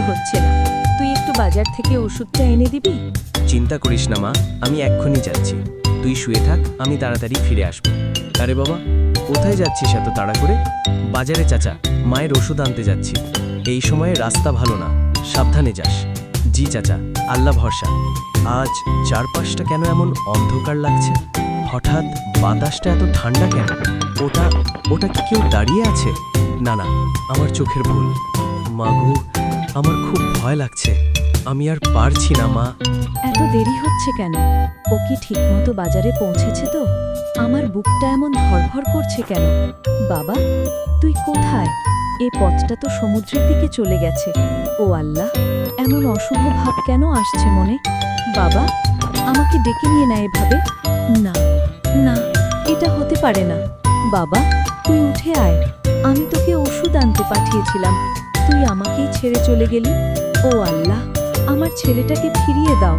হচ্ছে না। তুই একটু বাজার থেকে ওষুধটা এনে দিবি? চিন্তা করিস না মা, আমি এক্ষুনি যাচ্ছি। তুই শুয়ে থাক, আমি তাড়াতাড়ি ফিরে আসবো। আরে বাবা, কোথায় যাচ্ছিস এত তাড়া করে? বাজারে চাচা, মায়ের ওষুধ আনতে যাচ্ছি। এই সময়ে রাস্তা ভালো না, সাবধানে যাস। জি চাচা, আল্লাহ ভরসা। আজ চারপাশটা কেন এমন অন্ধকার লাগছে? হঠাৎ বাতাসটা এত ঠান্ডা কেন? ওটা ওটা কি কেউ দাঁড়িয়ে আছে? না না, আমার চোখের ভুল। মাগো, আমার খুব ভয় লাগছে। আমি আর পারছি না মা। এত দেরি হচ্ছে কেন? ও কি ঠিকমতো বাজারে পৌঁছেছে তো? আমার বুকটা এমন ধড়ফড় করছে কেন? বাবা, তুই কোথায়? এ পথটা তো সমুদ্রের দিকে চলে গেছে। ও আল্লাহ, এমন অশুভ ভাব কেন আসছে মনে? বাবা, আমাকে ডেকে নিয়ে না এভাবে। না না, এটা হতে পারে না। বাবা, তুই উঠে আয়। আমি তোকে ওষুধ আনতে পাঠিয়েছিলাম, তুই আমাকেই ছেড়ে চলে গেলি। ও আল্লাহ, আমার ছেলেটাকে ফিরিয়ে দাও।